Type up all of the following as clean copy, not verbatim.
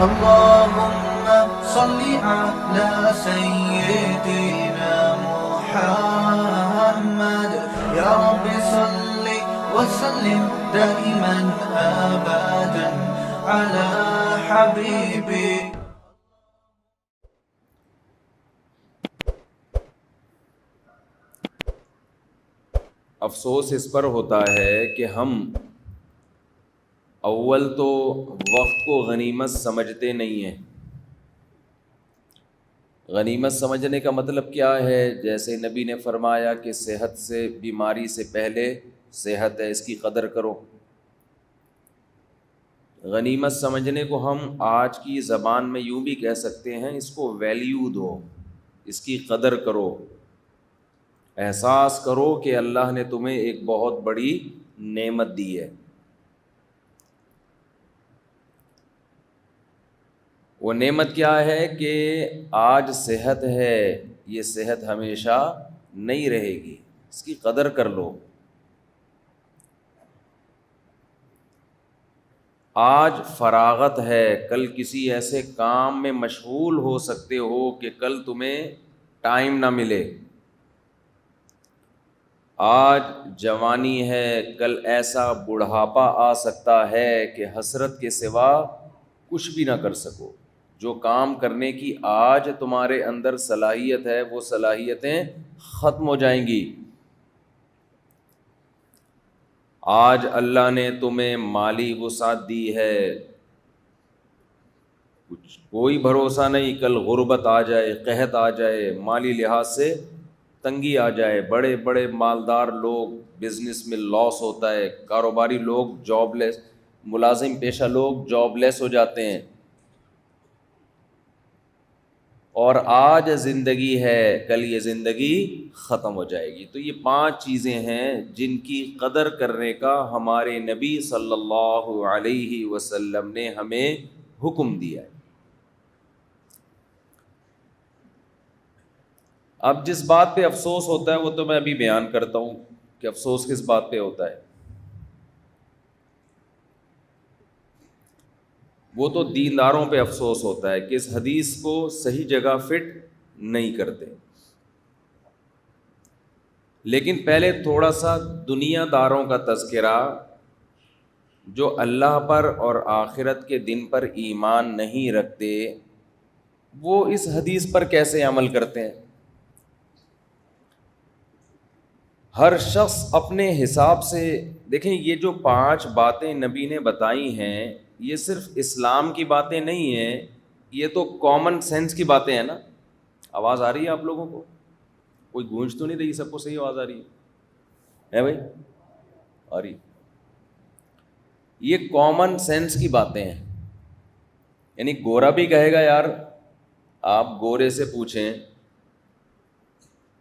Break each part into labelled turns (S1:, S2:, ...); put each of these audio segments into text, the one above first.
S1: اللهم صل على سيدنا محمد يا رب صل وسلم دائما أبدا على حبيبي.
S2: افسوس اس پر ہوتا ہے کہ ہم اول تو وقت کو غنیمت سمجھتے نہیں ہیں. غنیمت سمجھنے کا مطلب کیا ہے؟ جیسے نبی نے فرمایا کہ صحت سے بیماری سے پہلے صحت ہے، اس کی قدر کرو. غنیمت سمجھنے کو ہم آج کی زبان میں یوں بھی کہہ سکتے ہیں، اس کو ویلیو دو، اس کی قدر کرو، احساس کرو کہ اللہ نے تمہیں ایک بہت بڑی نعمت دی ہے. وہ نعمت کیا ہے کہ آج صحت ہے، یہ صحت ہمیشہ نہیں رہے گی، اس کی قدر کر لو. آج فراغت ہے، کل کسی ایسے کام میں مشغول ہو سکتے ہو کہ کل تمہیں ٹائم نہ ملے. آج جوانی ہے، کل ایسا بڑھاپا آ سکتا ہے کہ حسرت کے سوا کچھ بھی نہ کر سکو. جو کام کرنے کی آج تمہارے اندر صلاحیت ہے، وہ صلاحیتیں ختم ہو جائیں گی. آج اللہ نے تمہیں مالی وسعت دی ہے، کچھ کوئی بھروسہ نہیں، کل غربت آ جائے، قحط آ جائے، مالی لحاظ سے تنگی آ جائے. بڑے بڑے مالدار لوگ بزنس میں لاس ہوتا ہے، کاروباری لوگ جاب لیس، ملازم پیشہ لوگ جاب لیس ہو جاتے ہیں. اور آج زندگی ہے، کل یہ زندگی ختم ہو جائے گی. تو یہ 5 چیزیں ہیں جن کی قدر کرنے کا ہمارے نبی صلی اللہ علیہ وسلم نے ہمیں حکم دیا ہے. اب جس بات پہ افسوس ہوتا ہے وہ تو میں ابھی بیان کرتا ہوں کہ افسوس کس بات پہ ہوتا ہے. وہ تو دینداروں پہ افسوس ہوتا ہے کہ اس حدیث کو صحیح جگہ فٹ نہیں کرتے. لیکن پہلے تھوڑا سا دنیا داروں کا تذکرہ، جو اللہ پر اور آخرت کے دن پر ایمان نہیں رکھتے، وہ اس حدیث پر کیسے عمل کرتے ہیں. ہر شخص اپنے حساب سے دیکھیں، یہ جو 5 باتیں نبی نے بتائی ہیں، یہ صرف اسلام کی باتیں نہیں ہیں، یہ تو کامن سینس کی باتیں ہیں نا. آواز آ رہی ہے آپ لوگوں کو؟ کوئی گونج تو نہیں رہی؟ سب کو صحیح آواز آ رہی ہے بھائی؟ آ رہی. یہ کامن سینس کی باتیں ہیں. یعنی گورا بھی کہے گا یار، آپ گورے سے پوچھیں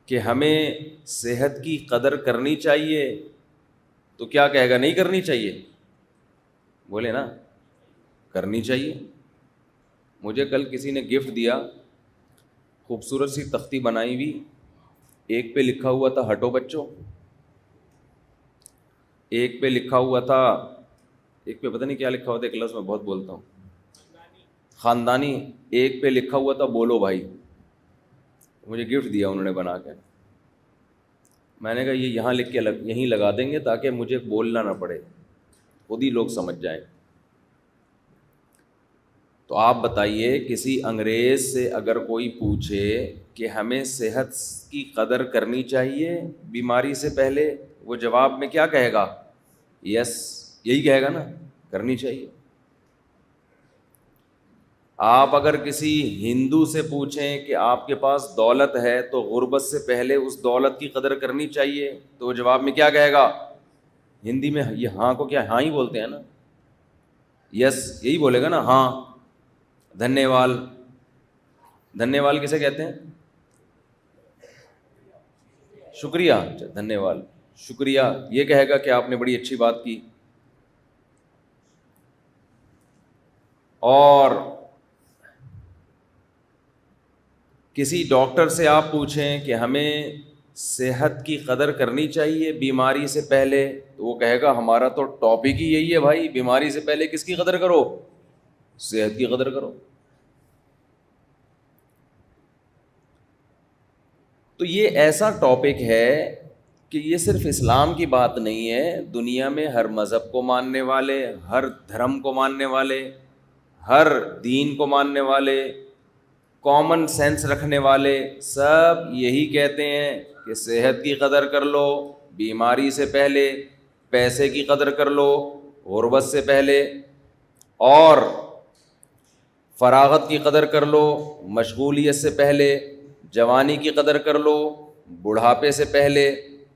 S2: کہ ہمیں صحت کی قدر کرنی چاہیے تو کیا کہے گا؟ نہیں کرنی چاہیے. بولے نا، کرنی چاہیے. مجھے کل کسی نے گفٹ دیا، خوبصورت سی تختی بنائی ہوئی، ایک پہ لکھا ہوا تھا ہٹو بچوں، ایک پہ لکھا ہوا تھا، ایک پہ پتہ نہیں کیا لکھا ہوا تھا، ایک لفظ میں بہت بولتا ہوں، خاندانی، ایک پہ لکھا ہوا تھا بولو بھائی. مجھے گفٹ دیا انہوں نے بنا کے. میں نے کہا یہ یہاں لکھ کے یہیں لگا دیں گے تاکہ مجھے بولنا نہ پڑے، خود ہی لوگ سمجھ جائیں. تو آپ بتائیے، کسی انگریز سے اگر کوئی پوچھے کہ ہمیں صحت کی قدر کرنی چاہیے بیماری سے پہلے، وہ جواب میں کیا کہے گا؟ یس، یہی کہے گا نا، کرنی چاہیے. آپ اگر کسی ہندو سے پوچھیں کہ آپ کے پاس دولت ہے تو غربت سے پہلے اس دولت کی قدر کرنی چاہیے، تو وہ جواب میں کیا کہے گا؟ ہندی میں یہ ہاں کو کیا ہاں ہی بولتے ہیں نا، یس یہی بولے گا نا، ہاں. دھنیہ واد، دھنیہ واد کسے کہتے ہیں؟ شکریہ. اچھا، دھنیہ واد، شکریہ، یہ کہے گا کہ آپ نے بڑی اچھی بات کی. اور کسی ڈاکٹر سے آپ پوچھیں کہ ہمیں صحت کی قدر کرنی چاہیے بیماری سے پہلے، تو وہ کہے گا ہمارا تو ٹاپک ہی یہی ہے بھائی، بیماری سے پہلے کس کی قدر کرو؟ صحت کی قدر کرو. تو یہ ایسا ٹاپک ہے کہ یہ صرف اسلام کی بات نہیں ہے، دنیا میں ہر مذہب کو ماننے والے، ہر دھرم کو ماننے والے، ہر دین کو ماننے والے، کامن سینس رکھنے والے سب یہی کہتے ہیں کہ صحت کی قدر کر لو بیماری سے پہلے، پیسے کی قدر کر لو غربت سے پہلے، اور فراغت کی قدر کر لو مشغولیت سے پہلے، جوانی کی قدر کر لو بڑھاپے سے پہلے،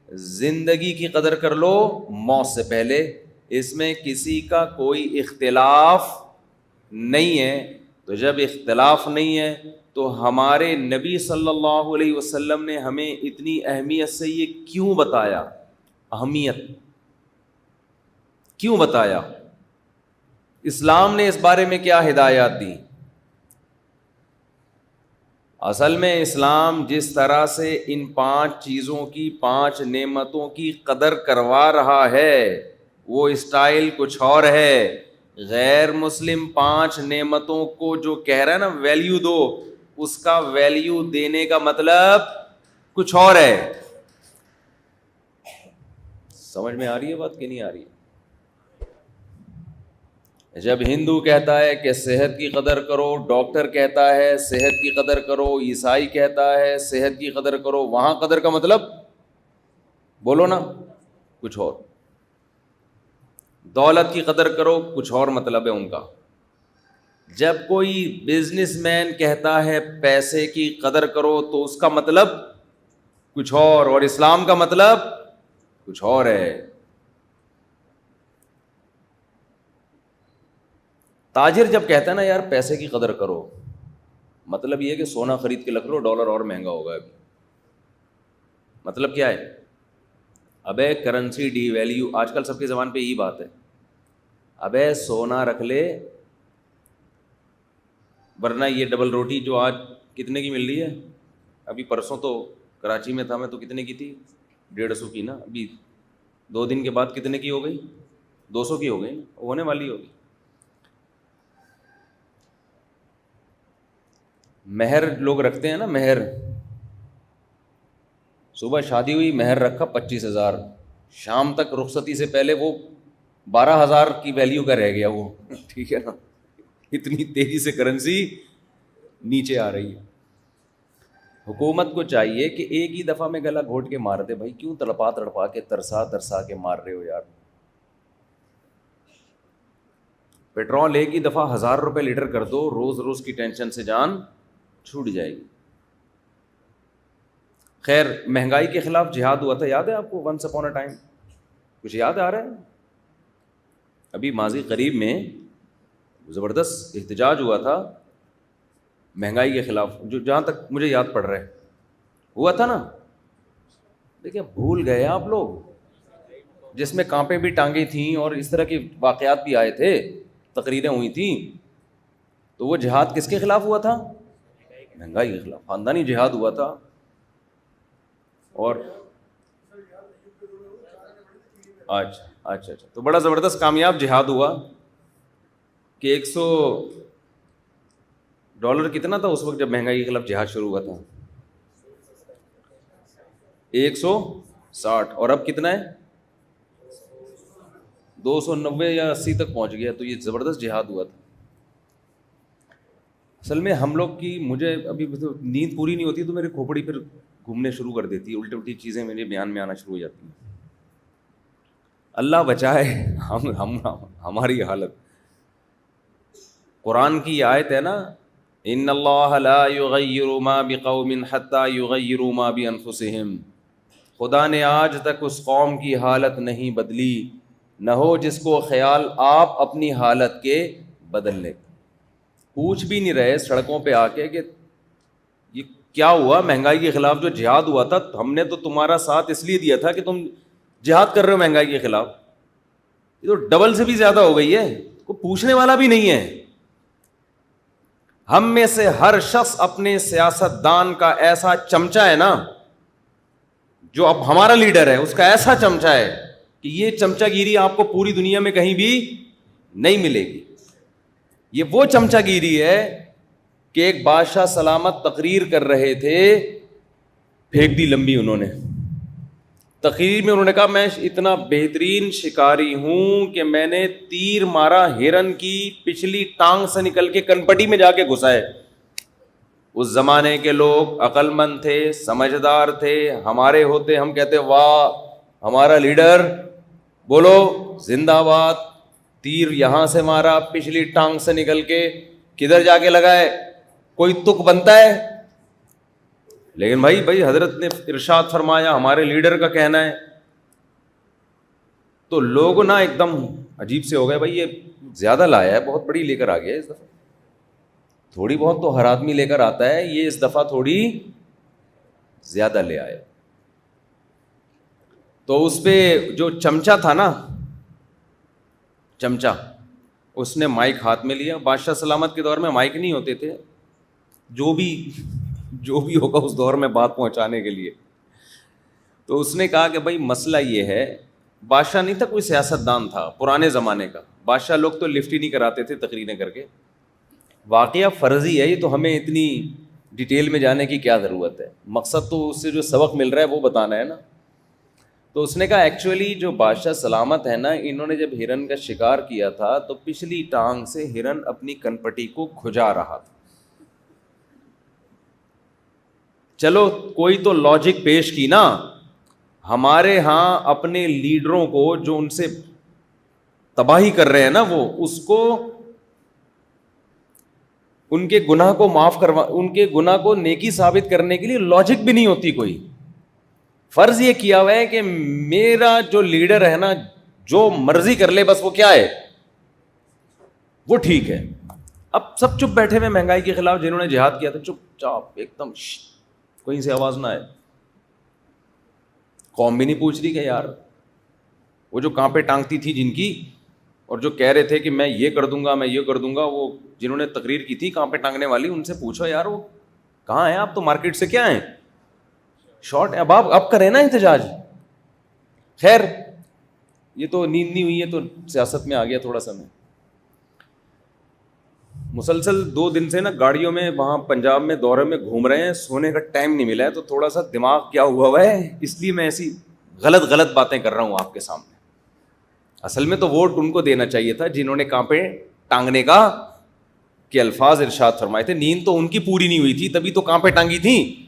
S2: زندگی کی قدر کر لو موت سے پہلے. اس میں کسی کا کوئی اختلاف نہیں ہے. تو جب اختلاف نہیں ہے تو ہمارے نبی صلی اللہ علیہ وسلم نے ہمیں اتنی اہمیت سے یہ کیوں بتایا؟ اہمیت کیوں بتایا؟ اسلام نے اس بارے میں کیا ہدایات دی؟ اصل میں اسلام جس طرح سے ان 5 چیزوں کی، 5 نعمتوں کی قدر کروا رہا ہے وہ اسٹائل کچھ اور ہے. غیر مسلم 5 نعمتوں کو جو کہہ رہا ہے نا ویلیو دو، اس کا ویلیو دینے کا مطلب کچھ اور ہے. سمجھ میں آ رہی ہے بات کہ نہیں آ رہی ہے؟ جب ہندو کہتا ہے کہ صحت کی قدر کرو، ڈاکٹر کہتا ہے صحت کی قدر کرو، عیسائی کہتا ہے صحت کی قدر کرو، وہاں قدر کا مطلب بولو نا کچھ اور. دولت کی قدر کرو کچھ اور مطلب ہے ان کا. جب کوئی بزنس مین کہتا ہے پیسے کی قدر کرو تو اس کا مطلب کچھ اور اسلام کا مطلب کچھ اور ہے. تاجر جب کہتا ہے نا یار پیسے کی قدر کرو، مطلب یہ ہے کہ سونا خرید کے رکھ لو ڈالر اور مہنگا ہوگا ابھی. مطلب کیا ہے؟ ابے کرنسی ڈی ویلیو، آج کل سب کی زبان پہ یہی بات ہے. ابے سونا رکھ لے ورنہ یہ ڈبل روٹی جو آج کتنے کی مل رہی ہے، ابھی پرسوں تو کراچی میں تھا میں تو کتنے کی تھی؟ 150 کی نا. ابھی 2 دن کے بعد کتنے کی ہو گئی؟ 200 کی ہو گئی، ہونے والی ہوگی. مہر لوگ رکھتے ہیں نا، مہر صبح شادی ہوئی مہر رکھا 25,000، شام تک رخصتی سے پہلے وہ 12,000 کی ویلیو کا رہ گیا وہ. ٹھیک ہے نا، اتنی تیزی سے کرنسی نیچے آ رہی ہے. حکومت کو چاہیے کہ ایک ہی دفعہ میں گلا گھونٹ کے مار دے. بھائی کیوں تڑپا تڑپا کے ترسا کے مار رہے ہو یار؟ پیٹرول ایک ہی دفعہ 1,000 روپے لیٹر کر دو، روز روز کی ٹینشن سے جان چھوٹ جائے گی. خیر، مہنگائی کے خلاف جہاد ہوا تھا، یاد ہے آپ کو؟ ونس اپون اے ٹائم، کچھ یاد آ رہا ہے؟ ابھی ماضی قریب میں زبردست احتجاج ہوا تھا مہنگائی کے خلاف، جو جہاں تک مجھے یاد پڑ رہا ہے ہوا تھا نا. دیکھیں بھول گئے آپ لوگ، جس میں کانپیں بھی ٹانگیں تھیں اور اس طرح کے واقعات بھی آئے تھے، تقریریں ہوئی تھیں. تو وہ جہاد کس کے خلاف ہوا تھا؟ مہنگائی کے خلاف، خاندانی جہاد ہوا تھا. اور اچھا تو بڑا زبردست کامیاب جہاد ہوا کہ $100 کتنا تھا اس وقت جب مہنگائی کے خلاف جہاد شروع ہوا تھا؟ 160. اور اب کتنا ہے؟ 290 یا 80 تک پہنچ گیا. تو یہ زبردست جہاد ہوا تھا. اصل میں ہم لوگ کی، مجھے ابھی نیند پوری نہیں ہوتی تو میری کھوپڑی پھر گھومنے شروع کر دیتی ہے، الٹی چیزیں میرے بیان میں آنا شروع ہو جاتی ہیں. اللہ بچائے ہماری حالت. قرآن کی آیت ہے نا، ان اللہ لا یغیر ما بقوم حتی یغیروا ما بانفسہم. خدا نے آج تک اس قوم کی حالت نہیں بدلی، نہ ہو جس کو خیال آپ اپنی حالت کے بدلنے. پوچھ بھی نہیں رہے سڑکوں پہ آ کے کہ یہ کیا ہوا؟ مہنگائی کے خلاف جو جہاد ہوا تھا ہم نے تو تمہارا ساتھ اس لیے دیا تھا کہ تم جہاد کر رہے ہو مہنگائی کے خلاف، یہ تو ڈبل سے بھی زیادہ ہو گئی ہے. کوئی پوچھنے والا بھی نہیں ہے. ہم میں سے ہر شخص اپنے سیاست دان کا ایسا چمچہ ہے نا، جو اب ہمارا لیڈر ہے اس کا ایسا چمچہ ہے کہ یہ چمچہ گیری آپ کو پوری دنیا میں کہیں بھی نہیں ملے گی. یہ وہ چمچا گیری ہے کہ ایک بادشاہ سلامت تقریر کر رہے تھے, پھینک دی لمبی انہوں نے. تقریر میں انہوں نے کہا میں اتنا بہترین شکاری ہوں کہ میں نے تیر مارا ہرن کی پچھلی ٹانگ سے نکل کے کنپٹی میں جا کے گھسا ہے. اس زمانے کے لوگ عقل مند تھے, سمجھدار تھے. ہمارے ہوتے ہم کہتے واہ ہمارا لیڈر, بولو زندہ باد, تیر یہاں سے مارا پچھلی ٹانگ سے نکل کے کدھر جا کے لگا ہے, کوئی تک بنتا ہے. لیکن بھائی حضرت نے ارشاد فرمایا, ہمارے لیڈر کا کہنا ہے, تو لوگ نا ایک دم عجیب سے ہو گئے, بھائی یہ زیادہ لایا ہے, بہت بڑی لے کر آ گیا اس دفعہ. تھوڑی بہت تو ہر آدمی لے کر آتا ہے, یہ اس دفعہ تھوڑی زیادہ لے آئے. تو اس پہ جو چمچا تھا نا, چمچا, اس نے مائک ہاتھ میں لیا. بادشاہ سلامت کے دور میں مائک نہیں ہوتے تھے, جو بھی ہوگا اس دور میں بات پہنچانے کے لیے. تو اس نے کہا کہ بھائی مسئلہ یہ ہے, بادشاہ نہیں تھا, کوئی سیاست دان تھا پرانے زمانے کا. بادشاہ لوگ تو لفٹ ہی نہیں کراتے تھے تقریریں کر کے. واقعہ فرضی ہے یہ, تو ہمیں اتنی ڈیٹیل میں جانے کی کیا ضرورت ہے, مقصد تو اس سے جو سبق مل رہا ہے وہ بتانا ہے نا. تو اس نے کہا ایکچولی جو بادشاہ سلامت ہے نا, انہوں نے جب ہرن کا شکار کیا تھا تو پچھلی ٹانگ سے ہرن اپنی کنپٹی کو کھجا رہا تھا. چلو کوئی تو لاجک پیش کی نا. ہمارے ہاں اپنے لیڈروں کو جو ان سے تباہی کر رہے ہیں نا, وہ اس کو ان کے گناہ کو معاف کروا, ان کے گناہ کو نیکی ثابت کرنے کے لیے لاجک بھی نہیں ہوتی کوئی. فرض یہ کیا ہوا ہے کہ میرا جو لیڈر ہے نا جو مرضی کر لے, بس وہ کیا ہے, وہ ٹھیک ہے. اب سب چپ بیٹھے ہوئے مہنگائی کے خلاف, جنہوں نے جہاد کیا تھا چپ چاپ ایک دم, کہیں سے آواز نہ آئے. قوم بھی نہیں پوچھ رہی کہ یار وہ جو کہاں پہ ٹانگتی تھی جن کی, اور جو کہہ رہے تھے کہ میں یہ کر دوں گا میں یہ کر دوں گا, وہ جنہوں نے تقریر کی تھی کہاں پہ ٹانگنے والی, ان سے پوچھو یار وہ کہاں ہیں, آپ تو مارکیٹ سے کیا ہیں, شارٹ. اب کریں نا احتجاج. خیر یہ تو نیند نہیں ہوئی ہے, تو سیاست میں آ گیا تھوڑا سا. میں مسلسل 2 دن سے نا گاڑیوں میں وہاں پنجاب میں دورے میں گھوم رہے ہیں, سونے کا ٹائم نہیں ملا ہے, تو تھوڑا سا دماغ کیا ہوا ہے, اس لیے میں ایسی غلط باتیں کر رہا ہوں آپ کے سامنے. اصل میں تو ووٹ ان کو دینا چاہیے تھا جنہوں نے کہاں پہ ٹانگنے کا کہ الفاظ ارشاد فرمائے تھے. نیند تو ان کی پوری نہیں ہوئی تھی, تبھی تو کہاں پہ ٹانگی تھی.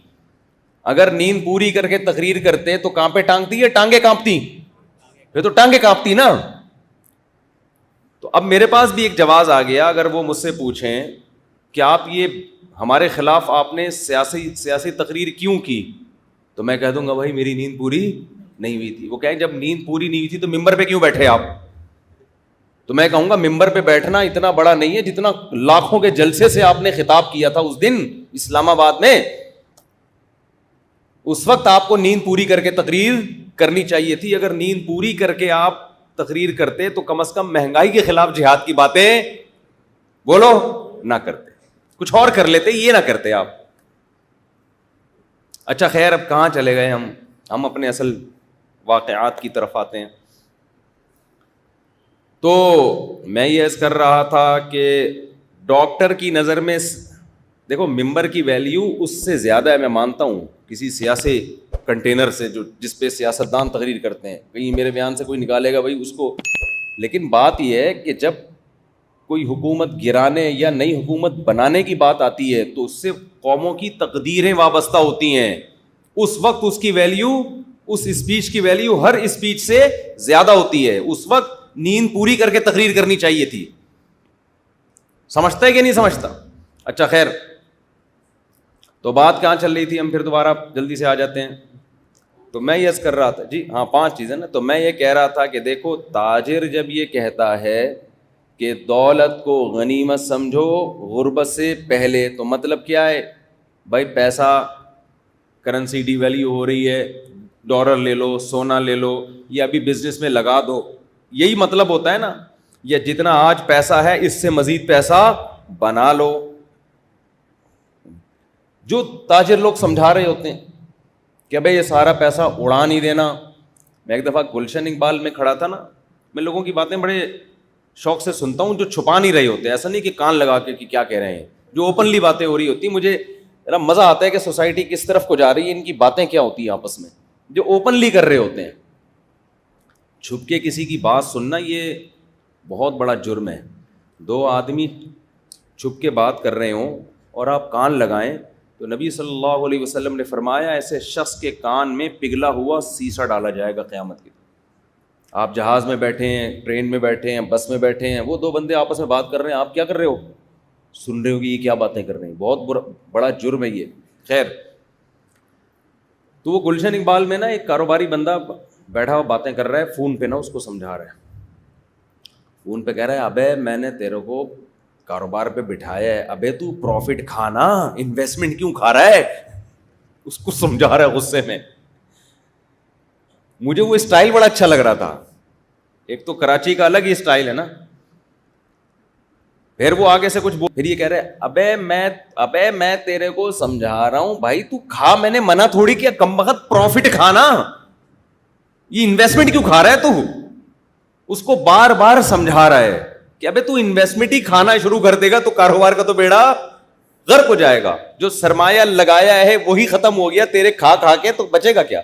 S2: اگر نیند پوری کر کے تقریر کرتے تو کہاں پہ ٹانگتی ہے, ٹانگیں کانپتی, پھر تو ٹانگیں کانپتی نا. تو اب میرے پاس بھی ایک جواز آ گیا. اگر وہ مجھ سے پوچھیں کہ آپ یہ ہمارے خلاف آپ نے سیاسی تقریر کیوں کی, تو میں کہہ دوں گا بھائی میری نیند پوری نہیں ہوئی تھی. وہ کہیں جب نیند پوری نہیں ہوئی تھی تو ممبر پہ کیوں بیٹھے آپ, تو میں کہوں گا ممبر پہ بیٹھنا اتنا بڑا نہیں ہے جتنا لاکھوں کے جلسے سے آپ نے خطاب کیا تھا اس دن اسلام آباد میں. اس وقت آپ کو نیند پوری کر کے تقریر کرنی چاہیے تھی. اگر نیند پوری کر کے آپ تقریر کرتے تو کم از کم مہنگائی کے خلاف جہاد کی باتیں بولو نہ کرتے, کچھ اور کر لیتے, یہ نہ کرتے آپ. اچھا خیر, اب کہاں چلے گئے ہم اپنے اصل واقعات کی طرف آتے ہیں. تو میں یہ عرض کر رہا تھا کہ ڈاکٹر کی نظر میں دیکھو ممبر کی ویلیو اس سے زیادہ ہے, میں مانتا ہوں, کسی سیاسی کنٹینر سے جس پہ سیاستدان تقریر کرتے ہیں. کہیں میرے بیان سے کوئی نکالے گا بھائی اس کو, لیکن بات یہ ہے کہ جب کوئی حکومت گرانے یا نئی حکومت بنانے کی بات آتی ہے تو اس سے قوموں کی تقدیریں وابستہ ہوتی ہیں. اس وقت اس کی ویلیو, اس اسپیچ کی ویلیو ہر اسپیچ سے زیادہ ہوتی ہے. اس وقت نیند پوری کر کے تقریر کرنی چاہیے تھی. سمجھتا ہے کہ نہیں سمجھتا؟ اچھا خیر, تو بات کہاں چل رہی تھی, ہم پھر دوبارہ جلدی سے آ جاتے ہیں. تو میں یہ کر رہا تھا جی, ہاں 5 چیزیں نا. تو میں یہ کہہ رہا تھا کہ دیکھو تاجر جب یہ کہتا ہے کہ دولت کو غنیمت سمجھو غربت سے پہلے, تو مطلب کیا ہے بھائی, پیسہ کرنسی ڈی ویلیو ہو رہی ہے, ڈالر لے لو, سونا لے لو, یا ابھی بزنس میں لگا دو, یہی مطلب ہوتا ہے نا. یا جتنا آج پیسہ ہے اس سے مزید پیسہ بنا لو. جو تاجر لوگ سمجھا رہے ہوتے ہیں کہ بھائی یہ سارا پیسہ اڑا نہیں دینا. میں ایک دفعہ گلشن اقبال میں کھڑا تھا نا, میں لوگوں کی باتیں بڑے شوق سے سنتا ہوں جو چھپا نہیں رہے ہوتے, ایسا نہیں کہ کان لگا کے کہ کیا کہہ رہے ہیں, جو اوپنلی باتیں ہو رہی ہوتی ہیں. مجھے ذرا مزہ آتا ہے کہ سوسائٹی کس طرف کو جا رہی ہے, ان کی باتیں کیا ہوتی ہیں آپس میں, جو اوپنلی کر رہے ہوتے ہیں. چھپ کے کسی کی بات سننا یہ بہت بڑا جرم ہے. دو آدمی چھپ کے بات کر رہے ہوں اور آپ کان لگائیں, تو نبی صلی اللہ علیہ وسلم نے فرمایا ایسے شخص کے کان میں پگھلا ہوا سیسا ڈالا جائے گا قیامت کی. آپ جہاز میں بیٹھے ہیں, ٹرین میں بیٹھے ہیں, بس میں بیٹھے ہیں, وہ دو بندے آپس میں بات کر رہے ہیں, آپ کیا کر رہے ہو, سن رہے ہو کہ یہ کیا باتیں کر رہے ہیں. بہت بڑا جرم ہے یہ. خیر, تو وہ گلشن اقبال میں نا ایک کاروباری بندہ بیٹھا ہوا باتیں کر رہا ہے, فون پہ نا اس کو سمجھا رہا ہے. فون پہ کہہ رہا ہے ابے میں نے تیرے کو کاروبار پہ بٹھایا ہے, ابے تو پروفٹ کھانا, انویسٹمنٹ کیوں کھا رہا ہے. اس کو سمجھا رہا ہے غصے میں. مجھے وہ اسٹائل بڑا اچھا لگ رہا تھا. ایک تو کراچی کا الگ ہی اسٹائل ہے نا. پھر وہ آگے سے کچھ پھر یہ کہہ رہے ابے میں تیرے کو سمجھا رہا ہوں بھائی تو کھا, میں نے منع تھوڑی کیا, کم وقت پروفٹ کھانا, یہ انویسٹمنٹ کیوں کھا رہا ہے تو. اس کو بار بار سمجھا رہا ہے کہ ابے تو انویسٹمنٹ ہی کھانا شروع کر دے گا تو کاروبار کا تو بیڑا غرق ہو جائے گا. جو سرمایہ لگایا ہے وہی ختم ہو گیا, تیرے کھا کے تو بچے گا کیا.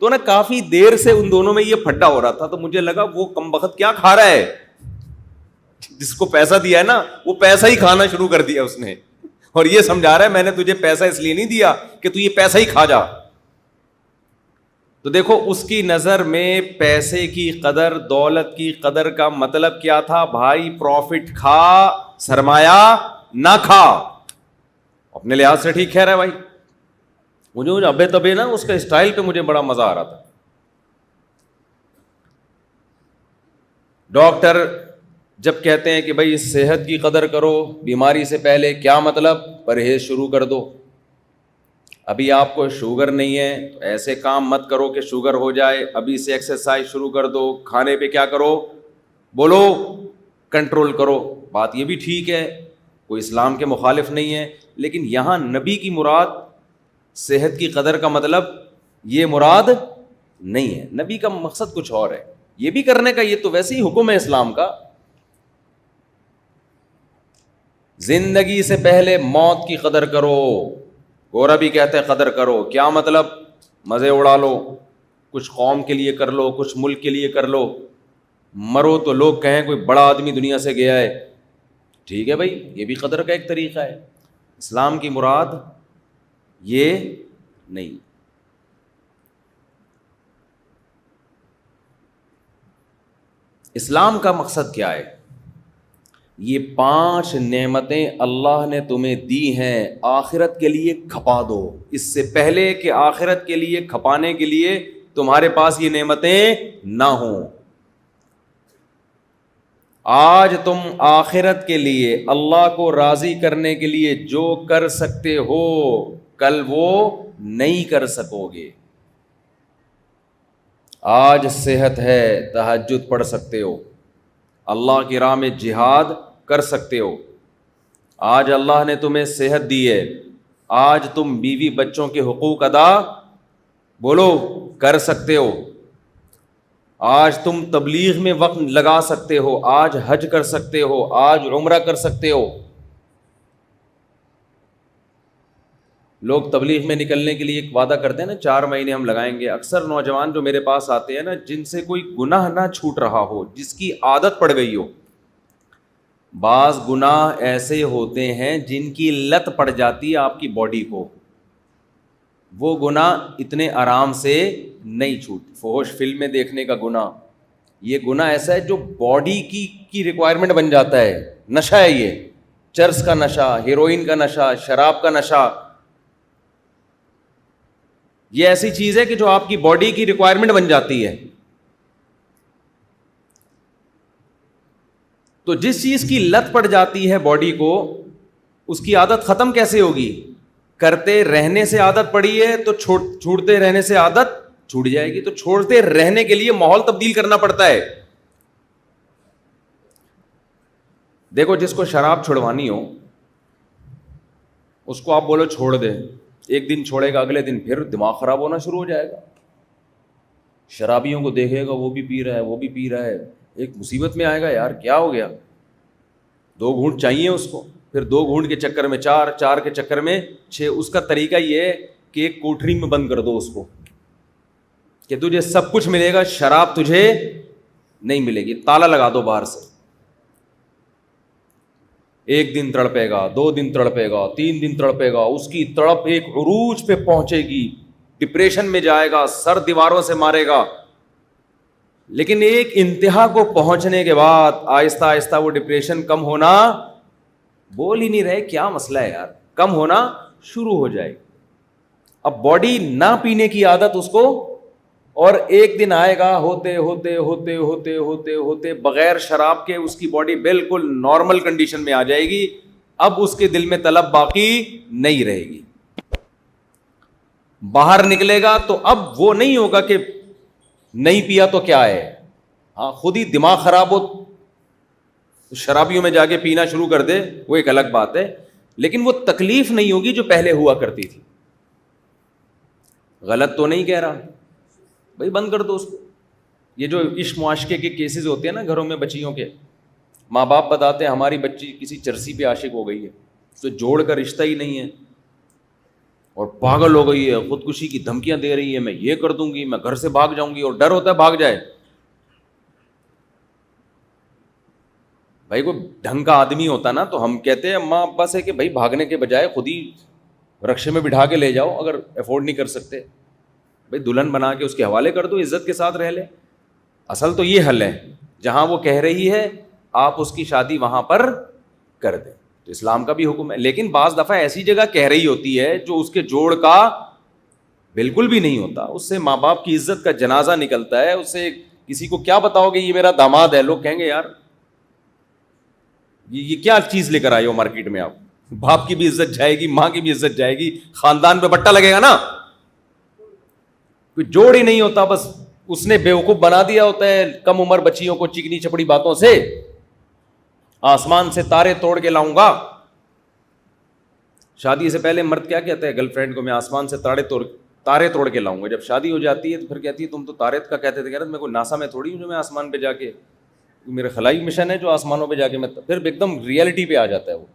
S2: تو نا کافی دیر سے ان دونوں میں یہ پھڈا ہو رہا تھا, تو مجھے لگا وہ کم وقت کیا کھا رہا ہے, جس کو پیسہ دیا ہے نا وہ پیسہ ہی کھانا شروع کر دیا اس نے, اور یہ سمجھا رہا ہے میں نے تجھے پیسہ اس لیے نہیں دیا کہ تو یہ پیسہ ہی کھا جا. تو دیکھو اس کی نظر میں پیسے کی قدر, دولت کی قدر کا مطلب کیا تھا, بھائی پروفٹ کھا, سرمایہ نہ کھا. اپنے لحاظ سے ٹھیک کہہ رہا ہے بھائی. مجھے ابے تبے نا اس کا اسٹائل پہ مجھے بڑا مزہ آ رہا تھا. ڈاکٹر جب کہتے ہیں کہ بھائی صحت کی قدر کرو, بیماری سے پہلے, کیا مطلب, پرہیز شروع کر دو. ابھی آپ کو شوگر نہیں ہے تو ایسے کام مت کرو کہ شوگر ہو جائے, ابھی سے ایکسرسائز شروع کر دو, کھانے پہ کیا کرو, بولو کنٹرول کرو. بات یہ بھی ٹھیک ہے, کوئی اسلام کے مخالف نہیں ہے, لیکن یہاں نبی کی مراد صحت کی قدر کا مطلب یہ مراد نہیں ہے. نبی کا مقصد کچھ اور ہے. یہ بھی کرنے کا, یہ تو ویسے ہی حکم ہے اسلام کا. زندگی سے پہلے موت کی قدر کرو. گورا بھی کہتے ہیں قدر کرو, کیا مطلب, مزے اڑا لو, کچھ قوم کے لیے کر لو, کچھ ملک کے لیے کر لو, مرو تو لوگ کہیں کوئی بڑا آدمی دنیا سے گیا ہے. ٹھیک ہے بھائی, یہ بھی قدر کا ایک طریقہ ہے. اسلام کی مراد یہ نہیں. اسلام کا مقصد کیا ہے, یہ 5 نعمتیں اللہ نے تمہیں دی ہیں, آخرت کے لیے کھپا دو. اس سے پہلے کہ آخرت کے لیے کھپانے کے لیے تمہارے پاس یہ نعمتیں نہ ہوں. آج تم آخرت کے لیے, اللہ کو راضی کرنے کے لیے جو کر سکتے ہو, کل وہ نہیں کر سکو گے. آج صحت ہے, تہجد پڑھ سکتے ہو, اللہ کی راہ میں جہاد کر سکتے ہو. آج اللہ نے تمہیں صحت دی ہے, آج تم بیوی بچوں کے حقوق ادا بولو کر سکتے ہو. آج تم تبلیغ میں وقت لگا سکتے ہو, آج حج کر سکتے ہو, آج عمرہ کر سکتے ہو. لوگ تبلیغ میں نکلنے کے لیے ایک وعدہ کرتے ہیں نا, 4 مہینے ہم لگائیں گے. اکثر نوجوان جو میرے پاس آتے ہیں نا, جن سے کوئی گناہ نہ چھوٹ رہا ہو, جس کی عادت پڑ گئی ہو. بعض گناہ ایسے ہوتے ہیں جن کی لت پڑ جاتی ہے آپ کی باڈی کو, وہ گناہ اتنے آرام سے نہیں چھوٹتے. فحش فلمیں دیکھنے کا گناہ, یہ گناہ ایسا ہے جو باڈی کی ریکوائرمنٹ بن جاتا ہے. نشہ ہے یہ, چرس کا نشہ, ہیروئن کا نشہ, شراب کا نشہ. یہ ایسی چیز ہے کہ جو آپ کی باڈی کی ریکوائرمنٹ بن جاتی ہے. تو جس چیز کی لت پڑ جاتی ہے باڈی کو, اس کی عادت ختم کیسے ہوگی؟ کرتے رہنے سے عادت پڑی ہے تو چھوڑتے رہنے سے عادت چھوٹ جائے گی. تو چھوڑتے رہنے کے لیے ماحول تبدیل کرنا پڑتا ہے. دیکھو جس کو شراب چھڑوانی ہو, اس کو آپ بولو چھوڑ دے, ایک دن چھوڑے گا, اگلے دن پھر دماغ خراب ہونا شروع ہو جائے گا. شرابیوں کو دیکھے گا, وہ بھی پی رہا ہے, وہ بھی پی رہا ہے, ایک مصیبت میں آئے گا یار, کیا ہو گیا, 2 گھونٹ چاہیے اس کو, پھر 2 گھونٹ کے چکر میں 4, 4 کے چکر میں 6. اس کا طریقہ یہ ہے کہ ایک کوٹری میں بند کر دو اس کو کہ تجھے سب کچھ ملے گا, شراب تجھے نہیں ملے گی, تالا لگا دو باہر سے. 1 دن تڑپے گا, 2 دن تڑپے گا, 3 دن تڑپے گا, اس کی تڑپ ایک عروج پہ پہنچے گی, ڈپریشن میں جائے گا, سر دیواروں سے مارے گا. لیکن ایک انتہا کو پہنچنے کے بعد آہستہ آہستہ وہ ڈپریشن کم ہونا, بول ہی نہیں رہے کیا مسئلہ ہے یار, کم ہونا شروع ہو جائے گی. اب باڈی نہ پینے کی عادت اس کو, اور ایک دن آئے گا ہوتے ہوتے ہوتے ہوتے ہوتے ہوتے بغیر شراب کے اس کی باڈی بالکل نارمل کنڈیشن میں آ جائے گی. اب اس کے دل میں طلب باقی نہیں رہے گی. باہر نکلے گا تو اب وہ نہیں ہوگا کہ نہیں پیا تو کیا ہے, ہاں خود ہی دماغ خراب ہو شرابیوں میں جا کے پینا شروع کر دے, وہ ایک الگ بات ہے, لیکن وہ تکلیف نہیں ہوگی جو پہلے ہوا کرتی تھی. غلط تو نہیں کہہ رہا بھائی, بند کر دو اس کو. یہ جو عشق معاشقے کے کیسز ہوتے ہیں نا گھروں میں بچیوں کے, ماں باپ بتاتے ہیں ہماری بچی کسی چرسی پہ عاشق ہو گئی ہے, اس سے جوڑ کا رشتہ ہی نہیں ہے اور پاگل ہو گئی ہے, خودکشی کی دھمکیاں دے رہی ہے, میں یہ کر دوں گی, میں گھر سے بھاگ جاؤں گی, اور ڈر ہوتا ہے بھاگ جائے. بھائی کوئی ڈھنگ کا آدمی ہوتا نا تو ہم کہتے ہیں ماں ابا سے کہ بھائی بھاگنے کے بجائے خود ہی رکشے میں بٹھا کے لے جاؤ, اگر افورڈ نہیں کر سکتے بھائی دلہن بنا کے اس کے حوالے کر دو, عزت کے ساتھ رہ لے. اصل تو یہ حل ہے, جہاں وہ کہہ رہی ہے آپ اس کی شادی وہاں پر کر دیں, تو اسلام کا بھی حکم ہے. لیکن بعض دفعہ ایسی جگہ کہہ رہی ہوتی ہے جو اس کے جوڑ کا بالکل بھی نہیں ہوتا, اس سے ماں باپ کی عزت کا جنازہ نکلتا ہے. اس سے کسی کو کیا بتاؤ گے یہ میرا داماد ہے, لوگ کہیں گے یار یہ کیا چیز لے کر آئے ہو مارکیٹ میں, آپ باپ کی بھی عزت جائے گی, ماں کی بھی عزت جائے گی, خاندان پہ بٹا لگے گا نا. کوئی جوڑ ہی نہیں ہوتا, بس اس نے بیوقوف بنا دیا ہوتا ہے کم عمر بچیوں کو چکنی چپڑی باتوں سے. آسمان سے تارے توڑ کے لاؤں گا, شادی سے پہلے مرد کیا کہتا ہے گرل فرینڈ کو, میں آسمان سے تارے توڑ کے لاؤں گا. جب شادی ہو جاتی ہے تو پھر کہتی ہے تم تو تارے کا کہتے تھے, میں کوئی ناسا میں تھوڑی ہوں جو میں آسمان پہ جا کے, میرا خلائی مشن ہے جو آسمانوں پہ جا کے, میں پھر ایک دم ریئلٹی پہ آ جاتا ہے وہ.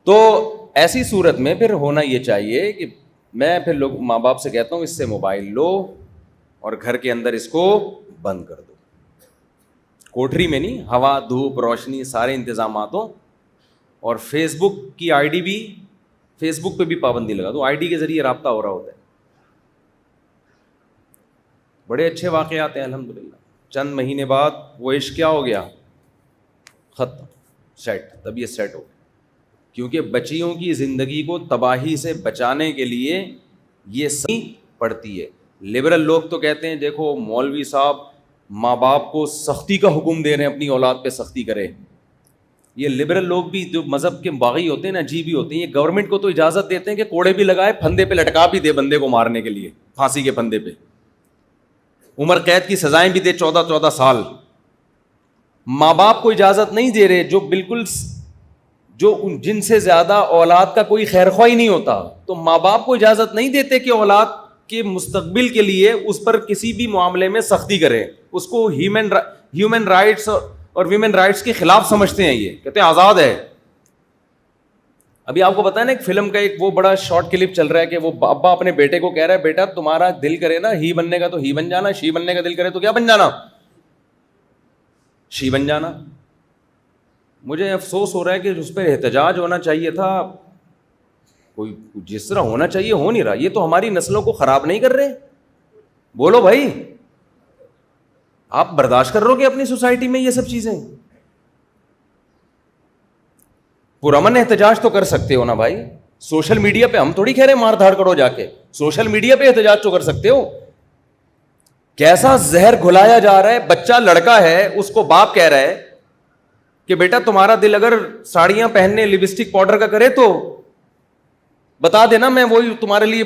S2: تو ایسی صورت میں پھر ہونا یہ چاہیے کہ میں پھر لوگ ماں باپ سے کہتا ہوں اس سے موبائل لو اور گھر کے اندر اس کو بند کر دو, کوٹری میں نہیں, ہوا دھوپ روشنی سارے انتظامات ہوں. اور فیس بک کی آئی ڈی بھی, فیس بک پہ بھی پابندی لگا دو, آئی ڈی کے ذریعے رابطہ ہو رہا ہوتا ہے. بڑے اچھے واقعات ہیں الحمدللہ. چند مہینے بعد وہ عشق کیا ہو گیا, ختم, سیٹ, طبیعت سیٹ ہو گئی. کیونکہ بچیوں کی زندگی کو تباہی سے بچانے کے لیے یہ صحیح پڑتی ہے. لبرل لوگ تو کہتے ہیں دیکھو مولوی صاحب ماں باپ کو سختی کا حکم دے رہے ہیں, اپنی اولاد پہ سختی کرے. یہ لبرل لوگ بھی جو مذہب کے باغی ہوتے ہیں نا, عجیب ہی ہوتے ہیں. یہ گورنمنٹ کو تو اجازت دیتے ہیں کہ کوڑے بھی لگائے, پھندے پہ لٹکا بھی دے بندے کو مارنے کے لیے, پھانسی کے پھندے پہ, عمر قید کی سزائیں بھی دے 14 سال. ماں باپ کو اجازت نہیں دے رہے جو بالکل جو جن سے زیادہ اولاد کا کوئی خیر خواہ ہی نہیں ہوتا, تو ماں باپ کو اجازت نہیں دیتے کہ اولاد کے مستقبل کے لیے اس پر کسی بھی معاملے میں سختی کرے. اس کو ہیومن رائٹس اور ویمن رائٹس کے خلاف سمجھتے ہیں. یہ کہتے ہیں آزاد ہے. ابھی آپ کو پتا ہے نا ایک فلم کا ایک وہ بڑا شارٹ کلپ چل رہا ہے کہ وہ ابا اپنے بیٹے کو کہہ رہا ہے بیٹا تمہارا دل کرے نا ہی بننے کا تو ہی بن جانا, شی بننے کا دل کرے تو کیا بن جانا, شی بن جانا. مجھے افسوس ہو رہا ہے کہ اس پہ احتجاج ہونا چاہیے تھا, کوئی جس طرح ہونا چاہیے ہو نہیں رہا. یہ تو ہماری نسلوں کو خراب نہیں کر رہے. بولو بھائی, آپ برداشت کر رہو گے اپنی سوسائٹی میں یہ سب چیزیں؟ پرامن احتجاج تو کر سکتے ہو نا بھائی. سوشل میڈیا پہ ہم تھوڑی کہہ رہے مار دھاڑ کرو جا کے, سوشل میڈیا پہ احتجاج تو کر سکتے ہو. کیسا زہر گھلایا جا رہا ہے. بچہ لڑکا ہے, اس کو باپ کہہ رہا ہے کہ بیٹا تمہارا دل اگر ساڑیاں پہننے لپسٹک پاؤڈر کا کرے تو بتا دینا, میں وہی تمہارے لیے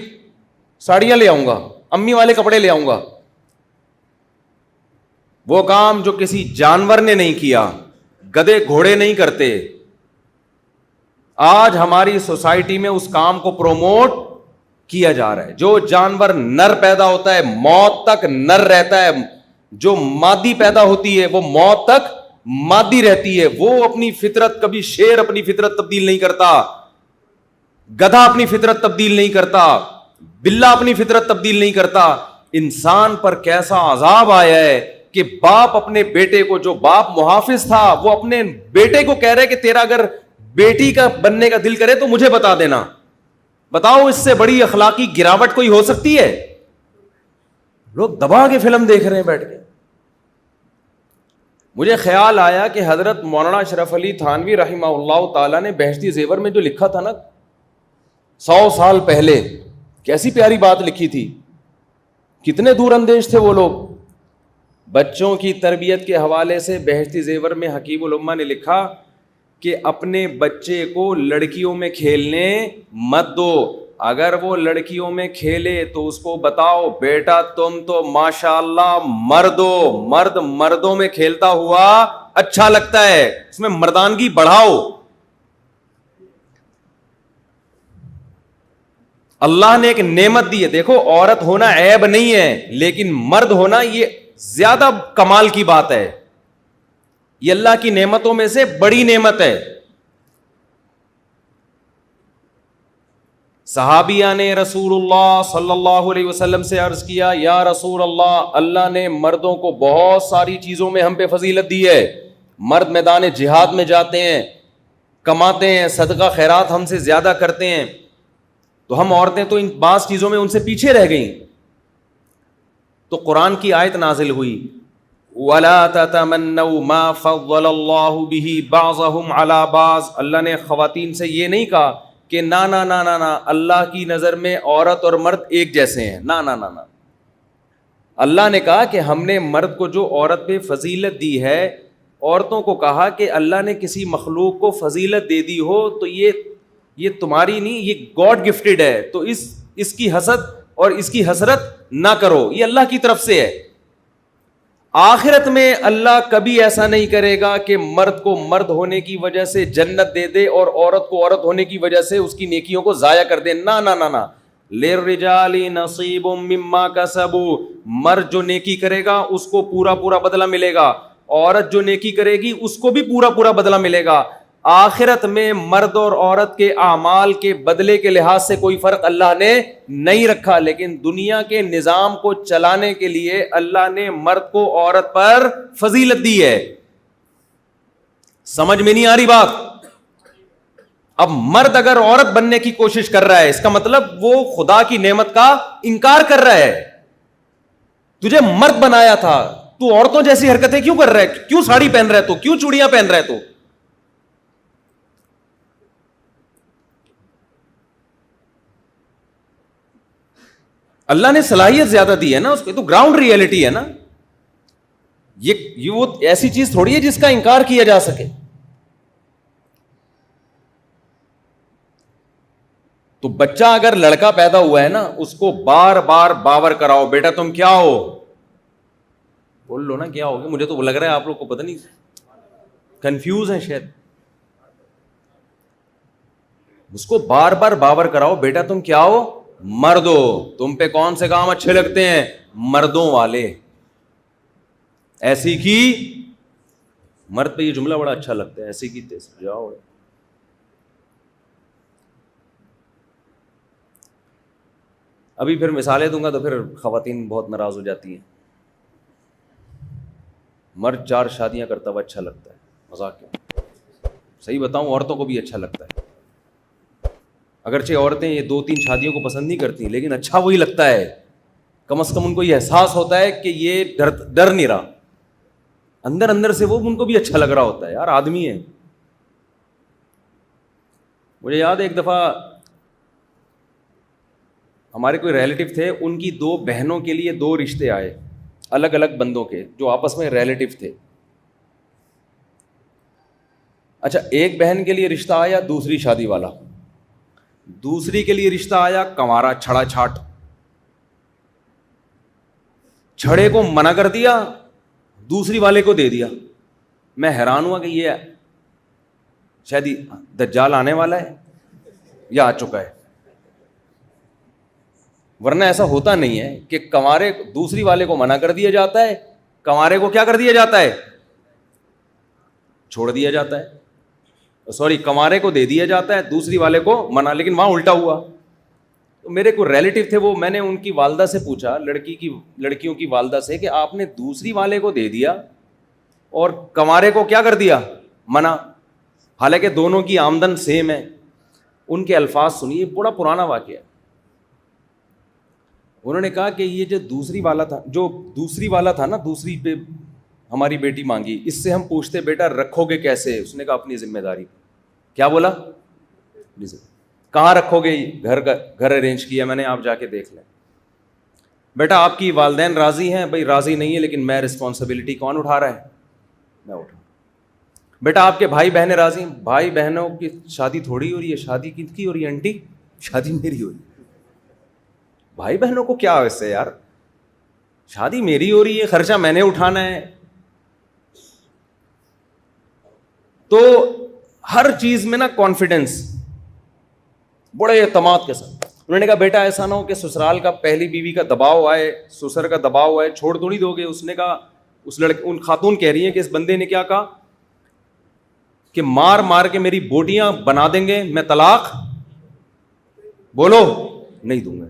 S2: ساڑیاں لے آؤں گا, امی والے کپڑے لے آؤں گا. وہ کام جو کسی جانور نے نہیں کیا, گدھے گھوڑے نہیں کرتے. آج ہماری سوسائٹی میں اس کام کو پروموٹ کیا جا رہا ہے. جو جانور نر پیدا ہوتا ہے موت تک نر رہتا ہے, جو مادی پیدا ہوتی ہے وہ موت تک مادی رہتی ہے. وہ اپنی فطرت, کبھی شیر اپنی فطرت تبدیل نہیں کرتا, گدھا اپنی فطرت تبدیل نہیں کرتا, بلا اپنی فطرت تبدیل نہیں کرتا. انسان پر کیسا عذاب آیا ہے کہ باپ اپنے بیٹے کو, جو باپ محافظ تھا وہ اپنے بیٹے کو کہہ رہے کہ تیرا اگر بیٹی کا بننے کا دل کرے تو مجھے بتا دینا. بتاؤ اس سے بڑی اخلاقی گراوٹ کوئی ہو سکتی ہے؟ لوگ دبا کے فلم دیکھ رہے ہیں بیٹھ کے. مجھے خیال آیا کہ حضرت مولانا اشرف علی تھانوی رحمہ اللہ تعالیٰ نے بہشتی زیور میں جو لکھا تھا نا 100 سال پہلے, کیسی پیاری بات لکھی تھی. کتنے دور اندیش تھے وہ لوگ. بچوں کی تربیت کے حوالے سے بہشتی زیور میں حکیم الامہ نے لکھا کہ اپنے بچے کو لڑکیوں میں کھیلنے مت دو. اگر وہ لڑکیوں میں کھیلے تو اس کو بتاؤ بیٹا تم تو ماشاءاللہ مرد ہو, مرد مردوں میں کھیلتا ہوا اچھا لگتا ہے, اس میں مردانگی بڑھاؤ. اللہ نے ایک نعمت دی ہے, دیکھو عورت ہونا عیب نہیں ہے, لیکن مرد ہونا یہ زیادہ کمال کی بات ہے. یہ اللہ کی نعمتوں میں سے بڑی نعمت ہے. صحابیہ نے رسول اللہ صلی اللہ علیہ وسلم سے عرض کیا, یا رسول اللہ, اللہ نے مردوں کو بہت ساری چیزوں میں ہم پہ فضیلت دی ہے. مرد میدان جہاد میں جاتے ہیں, کماتے ہیں, صدقہ خیرات ہم سے زیادہ کرتے ہیں, تو ہم عورتیں تو ان بعض چیزوں میں ان سے پیچھے رہ گئیں. تو قرآن کی آیت نازل ہوئی, وَلَا تَتَمَنَّوْا مَا فَضَّلَ اللَّهُ بِهِ بَعْضَهُمْ عَلَى بَعْضٍ. اللہ نے خواتین سے یہ نہیں کہا کہ نا نا نا نا نا اللہ کی نظر میں عورت اور مرد ایک جیسے ہیں, نا نا نا نا. اللہ نے کہا کہ ہم نے مرد کو جو عورت پہ فضیلت دی ہے, عورتوں کو کہا کہ اللہ نے کسی مخلوق کو فضیلت دے دی ہو تو یہ تمہاری نہیں, یہ گاڈ گفٹڈ ہے, تو اس کی حسد اور اس کی حسرت نہ کرو, یہ اللہ کی طرف سے ہے. آخرت میں اللہ کبھی ایسا نہیں کرے گا کہ مرد کو مرد ہونے کی وجہ سے جنت دے دے اور عورت کو عورت ہونے کی وجہ سے اس کی نیکیوں کو ضائع کر دے. نا نا نا نا, لِلرِّجَالِ نَصِيبٌ مِّمَّا كَسَبُوا. مرد جو نیکی کرے گا اس کو پورا پورا بدلہ ملے گا, عورت جو نیکی کرے گی اس کو بھی پورا پورا بدلہ ملے گا. آخرت میں مرد اور عورت کے اعمال کے بدلے کے لحاظ سے کوئی فرق اللہ نے نہیں رکھا, لیکن دنیا کے نظام کو چلانے کے لیے اللہ نے مرد کو عورت پر فضیلت دی ہے. سمجھ میں نہیں آ رہی بات؟ اب مرد اگر عورت بننے کی کوشش کر رہا ہے, اس کا مطلب وہ خدا کی نعمت کا انکار کر رہا ہے. تجھے مرد بنایا تھا, تو عورتوں جیسی حرکتیں کیوں کر رہا ہے؟ کیوں ساڑی پہن رہا ہے تو, کیوں چوڑیاں پہن رہا ہے تو؟ اللہ نے صلاحیت زیادہ دی ہے نا اس کو, تو گراؤنڈ ریئلٹی ہے نا. یہ وہ ایسی چیز تھوڑی ہے جس کا انکار کیا جا سکے. تو بچہ اگر لڑکا پیدا ہوا ہے نا, اس کو بار بار باور کراؤ, بیٹا تم کیا ہو, بول لو نا کیا ہوگا. مجھے تو لگ رہا ہے آپ لوگ کو پتہ نہیں, کنفیوز ہیں شاید. اس کو بار بار باور کراؤ, بیٹا تم کیا ہو, مرد ہو. تم پہ کون سے کام اچھے لگتے ہیں, مردوں والے. ایسی کی مرد پہ یہ جملہ بڑا اچھا لگتا ہے, ایسی کی تیسری جاؤ. ابھی پھر مثالیں دوں گا تو پھر خواتین بہت ناراض ہو جاتی ہیں. مرد 4 شادیاں کرتا ہوا اچھا لگتا ہے, مذاق کیا, صحیح بتاؤں عورتوں کو بھی اچھا لگتا ہے. اگرچہ عورتیں یہ 2-3 شادیوں کو پسند نہیں کرتی, لیکن اچھا وہی لگتا ہے. کم از کم ان کو یہ احساس ہوتا ہے کہ یہ ڈر نہیں رہا, اندر اندر سے وہ ان کو بھی اچھا لگ رہا ہوتا ہے, یار آدمی ہے. مجھے یاد ہے ایک دفعہ ہمارے کوئی ریلیٹیو تھے, ان کی 2 بہنوں کے لیے 2 رشتے آئے, الگ الگ بندوں کے جو آپس میں ریلیٹیو تھے. اچھا, ایک بہن کے لیے رشتہ آیا دوسری شادی والا, دوسری کے لیے رشتہ آیا کنوارا چھڑا چھاٹ. چھڑے کو منع کر دیا, دوسری والے کو دے دیا. میں حیران ہوا کہ یہ شاید دجال آنے والا ہے یا آ چکا ہے. ورنہ ایسا ہوتا نہیں ہے کہ کنوارے دوسری والے کو منع کر دیا جاتا ہے, کنوارے کو کیا کر دیا جاتا ہے, چھوڑ دیا جاتا ہے, سوری کنوارے کو دے دیا جاتا ہے, دوسری والے کو منع. لیکن وہاں الٹا ہوا. تو میرے کوئی ریلیٹیو تھے, وہ میں نے ان کی والدہ سے پوچھا, لڑکیوں کی والدہ سے, کہ آپ نے دوسری والے کو دے دیا اور کنوارے کو کیا کر دیا, منع, حالانکہ دونوں کی آمدن سیم ہے. ان کے الفاظ سنیے, بڑا پرانا واقعہ. انہوں نے کہا کہ یہ جو دوسری والا تھا نا, دوسری پہ ہماری بیٹی مانگی, اس سے ہم پوچھتے بیٹا رکھو گے کیسے, اس نے کہا اپنی ذمہ داری. کیا بولا, کہاں رکھو گے, گھر ارینج کیا میں نے, آپ جا کے دیکھ لیں. بیٹا آپ کی والدین راضی ہیں, بھائی راضی نہیں ہے, لیکن میں رسپانسبلٹی کون اٹھا رہا ہے, میں اٹھا. بیٹا آپ کے بھائی بہنیں راضی ہیں, بھائی بہنوں کی شادی تھوڑی ہو رہی ہے, شادی کن کی ہو رہی ہے آنٹی, شادی میری ہو رہی ہے. بھائی بہنوں کو کیا ویسے یار, شادی میری ہو رہی ہے, خرچہ میں نے اٹھانا ہے. تو ہر چیز میں نا کانفیڈنس, بڑے اعتماد کے ساتھ. انہوں نے کہا بیٹا ایسا نہ ہو کہ سسرال کا پہلی بیوی کا دباؤ آئے, سسر کا دباؤ آئے, چھوڑ تو نہیں دو گے. اس نے کہا, ان خاتون کہہ رہی ہیں کہ اس بندے نے کیا کہا کہ مار مار کے میری بوٹیاں بنا دیں گے, میں طلاق بولو نہیں دوں گا,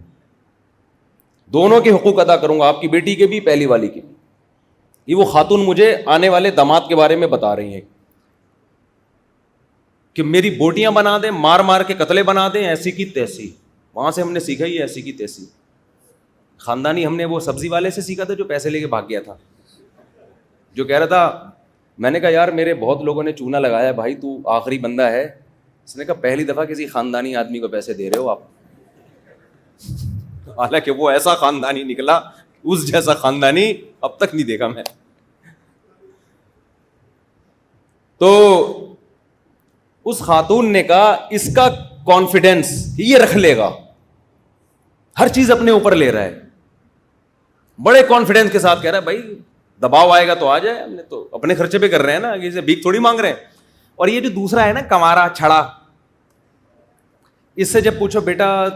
S2: دونوں کے حقوق ادا کروں گا, آپ کی بیٹی کے بھی, پہلی والی کے بھی. یہ وہ خاتون مجھے آنے والے داماد کے بارے میں بتا رہی ہیں کہ میری بوٹیاں بنا دیں, مار مار کے قتلے بنا دیں, ایسی کی تیسی. وہاں سے ہم نے سیکھا ہی ایسی کی تیسی. خاندانی ہم نے وہ سبزی والے سے سیکھا تھا جو پیسے لے کے بھاگ گیا تھا, جو کہہ رہا تھا, میں نے کہا یار میرے بہت لوگوں نے چونا لگایا بھائی, تو آخری بندہ ہے. اس نے کہا پہلی دفعہ کسی خاندانی آدمی کو پیسے دے رہے ہو آپ. حالانکہ وہ ایسا خاندانی نکلا, اس جیسا خاندانی اب تک نہیں دیکھا میں. تو اس خاتون نے کہا اس کا کانفیڈینس یہ رکھ لے گا, ہر چیز اپنے اوپر لے رہا ہے, بڑے کانفیڈینس کے ساتھ کہہ رہا ہے بھائی دباؤ آئے گا تو آ جائے, ہم نے تو اپنے خرچے پہ کر رہے ہیں نا, یہ بھیک تھوڑی مانگ رہے ہیں. اور یہ جو دوسرا ہے نا کنوارا چھڑا, اس سے جب پوچھو بیٹا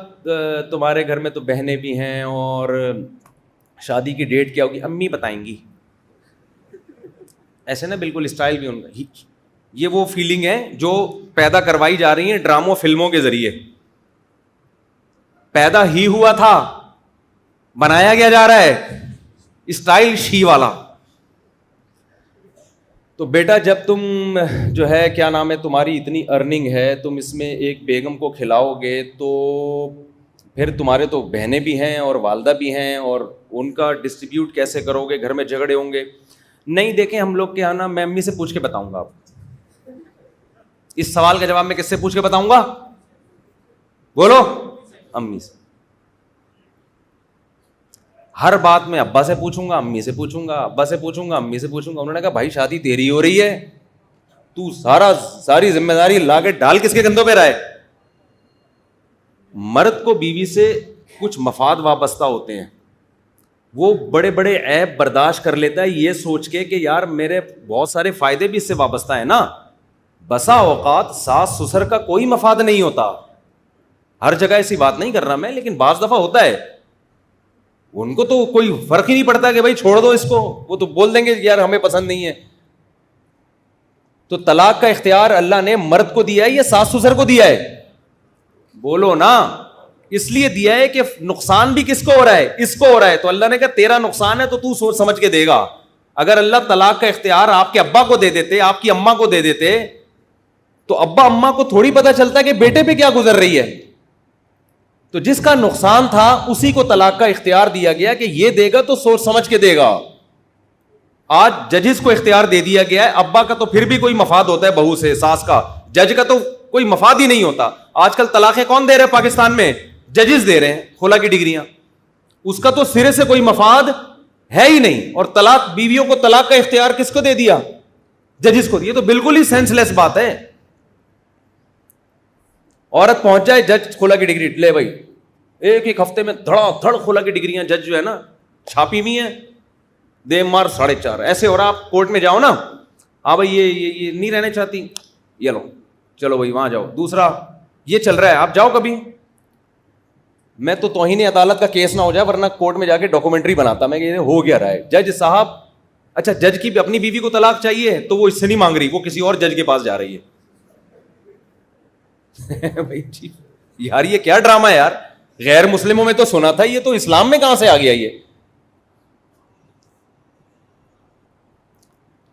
S2: تمہارے گھر میں تو بہنیں بھی ہیں اور شادی کی ڈیٹ کیا ہوگی, امی بتائیں گی. ایسے نا بالکل اسٹائل بھی ان کا. یہ وہ فیلنگ ہے جو پیدا کروائی جا رہی ہیں ڈراموں فلموں کے ذریعے. پیدا ہی ہوا تھا, بنایا گیا جا رہا ہے اسٹائل شی والا. تو بیٹا جب تم جو ہے کیا نام ہے تمہاری اتنی ارننگ ہے, تم اس میں ایک بیگم کو کھلاؤ گے تو پھر تمہارے تو بہنیں بھی ہیں اور والدہ بھی ہیں, اور ان کا ڈسٹریبیوٹ کیسے کرو گے, گھر میں جھگڑے ہوں گے. نہیں دیکھیں ہم لوگ کے یہاں نا, میں امی سے پوچھ کے بتاؤں گا. آپ اس سوال کا جواب میں کس سے پوچھ کے بتاؤں گا, بولو, امی سے. ہر بات میں ابا سے پوچھوں گا, امی سے پوچھوں گا, ابا سے پوچھوں گا, امی سے پوچھوں گا. انہوں نے کہا بھائی شادی تیری ہو رہی ہے, تو ساری ذمہ داری لا کے ڈال کس کے کندھوں پہ رہا ہے. مرد کو بیوی سے کچھ مفاد وابستہ ہوتے ہیں, وہ بڑے بڑے عیب برداشت کر لیتا ہے یہ سوچ کے کہ یار میرے بہت سارے فائدے بھی اس سے وابستہ ہیں نا. بسا اوقات ساس سسر کا کوئی مفاد نہیں ہوتا, ہر جگہ ایسی بات نہیں کر رہا میں, لیکن بعض دفعہ ہوتا ہے. ان کو تو کوئی فرق ہی نہیں پڑتا کہ بھائی چھوڑ دو اس کو, وہ تو بول دیں گے یار ہمیں پسند نہیں ہے. تو طلاق کا اختیار اللہ نے مرد کو دیا ہے یا ساس سسر کو دیا ہے, بولو نا. اس لیے دیا ہے کہ نقصان بھی کس کو ہو رہا ہے, اس کو ہو رہا ہے. تو اللہ نے کہا تیرا نقصان ہے تو تو سوچ سمجھ کے دے گا. اگر اللہ طلاق کا اختیار آپ کے ابا کو دے دیتے, آپ کی اماں کو دے دیتے, تو ابا اماں کو تھوڑی پتہ چلتا کہ بیٹے پہ کیا گزر رہی ہے. تو جس کا نقصان تھا اسی کو طلاق کا اختیار دیا گیا کہ یہ دے گا تو سوچ سمجھ کے دے گا. آج ججز کو اختیار دے دیا گیا ہے. ابا کا تو پھر بھی کوئی مفاد ہوتا ہے بہو سے, ساس کا, جج کا تو کوئی مفاد ہی نہیں ہوتا. آج کل طلاقیں کون دے رہے ہیں پاکستان میں, ججز دے رہے ہیں, خلا کی ڈگریاں. اس کا تو سرے سے کوئی مفاد ہے ہی نہیں. اور طلاق, بیویوں کو طلاق کا اختیار کس کو دے دیا, ججز کو دیا. تو بالکل ہی سینس لیس بات ہے. عورت پہنچ جائے جج خلا کی ڈگری لے بھائی, ایک ہفتے میں دھڑا دھڑ خلا کی ڈگریاں جج جو ہے نا چھاپی ہوئی ہیں, دے مار 4.5 ایسے. اور آپ کورٹ میں جاؤ نا, ہاں بھائی یہ نہیں رہنے چاہتی, یہ لو چلو بھائی وہاں جاؤ. دوسرا یہ چل رہا ہے, آپ جاؤ کبھی, میں تو توہین عدالت کا کیس نہ ہو جائے ورنہ کورٹ میں جا کے ڈاکومنٹری بناتا میں کہ یہ ہو گیا رہا ہے. جج صاحب, اچھا جج کی اپنی بیوی کو طلاق چاہیے تو وہ اس سے نہیں مانگ رہی, وہ کسی اور جج کے پاس جا رہی ہے. بھائی جی یار یہ کیا ڈرامہ ہے یار, غیر مسلموں میں تو سنا تھا, یہ تو اسلام میں کہاں سے آ گیا یہ.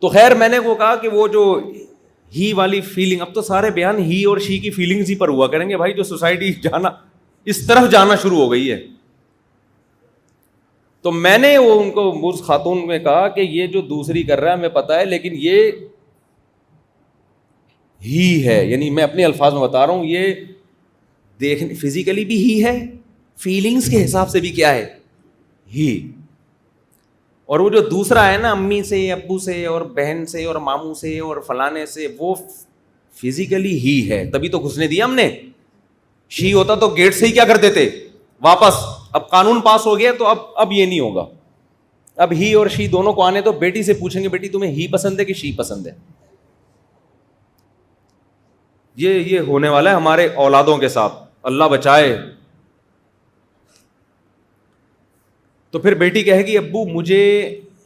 S2: تو خیر میں نے وہ کہا کہ وہ جو ہی والی فیلنگ, اب تو سارے بیان ہی اور شی کی فیلنگز ہی پر ہوا کریں گے بھائی, جو سوسائٹی جانا اس طرف جانا شروع ہو گئی ہے. تو میں نے وہ ان کو اس خاتون میں کہا کہ یہ جو دوسری کر رہا ہے ہمیں پتا ہے, لیکن یہ ہی ہے, یعنی میں اپنے الفاظ میں بتا رہا ہوں, یہ دیکھنے فزیکلی بھی ہی ہے, فیلنگز کے حساب سے بھی کیا ہے ہی. اور وہ جو دوسرا ہے نا امی سے, ابو سے, اور بہن سے, اور ماموں سے, اور فلانے سے, وہ فزیکلی ہی ہے, تبھی تو گھسنے دیا ہم نے. شی ہوتا تو گیٹ سے ہی کیا کر دیتے واپس. اب قانون پاس ہو گیا تو اب یہ نہیں ہوگا. اب ہی اور شی دونوں کو آنے تو بیٹی سے پوچھیں گے بیٹی تمہیں ہی پسند ہے کہ شی پسند ہے. یہ ہونے والا ہے ہمارے اولادوں کے ساتھ, اللہ بچائے. تو پھر بیٹی کہے گی ابو مجھے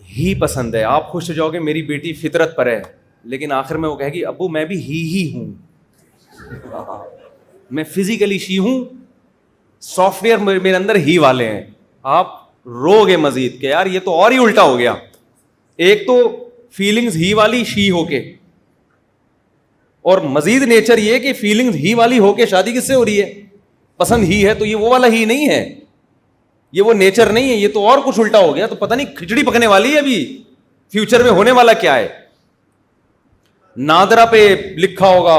S2: ہی پسند ہے, آپ خوش ہو جاؤ گے میری بیٹی فطرت پر ہے, لیکن آخر میں وہ کہے گی ابو میں بھی ہی ہوں, میں فزیکلی شی ہوں, سافٹ ویئر میرے اندر ہی والے ہیں. آپ رو گے مزید کہ یار یہ تو اور ہی الٹا ہو گیا, ایک تو فیلنگز ہی والی شی ہو کے, اور مزید نیچر یہ کہ فیلنگز ہی والی ہو کے شادی کس سے ہو رہی ہے, پسند ہی ہے, تو یہ وہ والا ہی نہیں ہے, یہ وہ نیچر نہیں ہے, یہ تو اور کچھ الٹا ہو گیا. تو پتہ نہیں کھچڑی پکنے والی ہے ابھی, فیوچر میں ہونے والا کیا ہے. نادرا پہ لکھا ہوگا,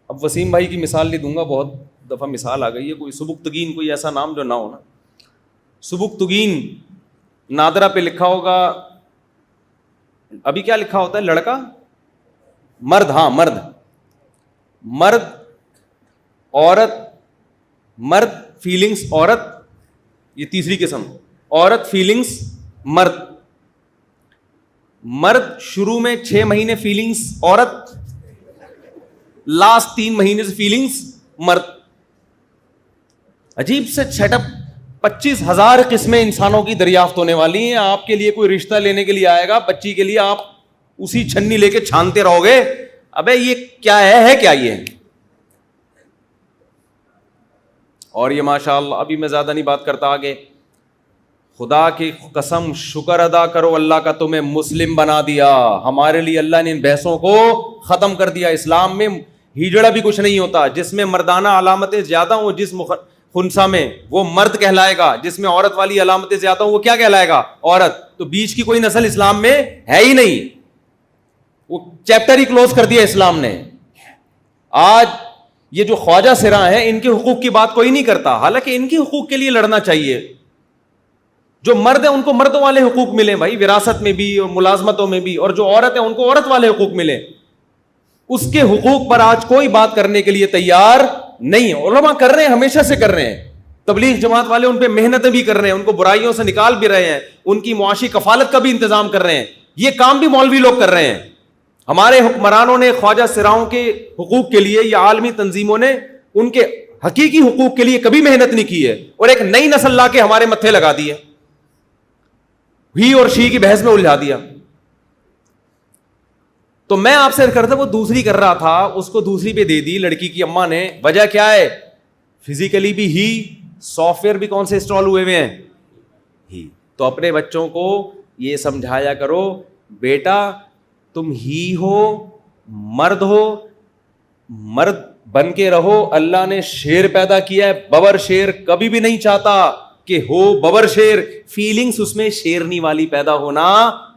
S2: اب وسیم بھائی کی مثال نہیں دوں گا, بہت دفعہ مثال آ گئی ہے, کوئی سبکتگین, کوئی ایسا نام جو نہ ہو نا, سبکتگین, نادرا پہ لکھا ہوگا. ابھی کیا لکھا ہوتا ہے لڑکا مرد, ہاں مرد, مرد عورت, مرد فیلنگز عورت, یہ تیسری قسم, عورت فیلنگز مرد. مرد شروع میں 6 مہینے فیلنگز عورت, لاسٹ 3 مہینے سے فیلنگز مرد. عجیب سے سیٹ اپ, 25,000 قسمیں انسانوں کی دریافت ہونے والی ہیں. آپ کے لیے کوئی رشتہ لینے کے لیے آئے گا, بچی کے لیے آپ اسی چھنی لے کے چھانتے رہو گے, ابے یہ کیا ہے کیا یہ. اور یہ ماشاءاللہ, ابھی میں زیادہ نہیں بات کرتا آگے, خدا کی قسم شکر ادا کرو اللہ کا تمہیں مسلم بنا دیا. ہمارے لیے اللہ نے ان بحثوں کو ختم کر دیا. اسلام میں ہجڑا بھی کچھ نہیں ہوتا, جس میں مردانہ علامتیں زیادہ ہوں جس خنسا میں وہ مرد کہلائے گا, جس میں عورت والی علامتیں زیادہ ہوں وہ کیا کہلائے گا عورت. تو بیچ کی کوئی نسل اسلام میں ہے ہی نہیں, وہ چیپٹر ہی کلوز کر دیا اسلام نے. آج یہ جو خواجہ سراں ہیں ان کے حقوق کی بات کوئی نہیں کرتا, حالانکہ ان کے حقوق کے لیے لڑنا چاہیے. جو مرد ہیں ان کو مردوں والے حقوق ملے بھائی, وراثت میں بھی اور ملازمتوں میں بھی, اور جو عورت ہیں ان کو عورت والے حقوق ملے. اس کے حقوق پر آج کوئی بات کرنے کے لیے تیار نہیں ہے. علماء کر رہے ہیں, ہمیشہ سے کر رہے ہیں, تبلیغ جماعت والے ان پہ محنتیں بھی کر رہے ہیں, ان کو برائیوں سے نکال بھی رہے ہیں, ان کی معاشی کفالت کا بھی انتظام کر رہے ہیں. یہ کام بھی مولوی لوگ کر رہے ہیں. ہمارے حکمرانوں نے خواجہ سراؤں کے حقوق کے لیے یا عالمی تنظیموں نے ان کے حقیقی حقوق کے لیے کبھی محنت نہیں کی ہے, اور ایک نئی نسل لا کے ہمارے متھے لگا دی ہے, ہی اور شی کی بحث میں الجھا دیا. تو میں آپ سے کرتا, وہ دوسری کر رہا تھا, اس کو دوسری پہ دے دی لڑکی کی اماں نے. وجہ کیا ہے, فزیکلی بھی ہی, سافٹ ویئر بھی کون سے انسٹال ہوئے ہوئے ہیں ہی. تو اپنے بچوں کو یہ سمجھایا کرو, بیٹا تم ہی ہو, مرد ہو, مرد بن کے رہو. اللہ نے شیر پیدا کیا ہے, ببر شیر کبھی بھی نہیں چاہتا کہ ہو ببر شیر, فیلنگز اس میں شیرنی والی پیدا ہونا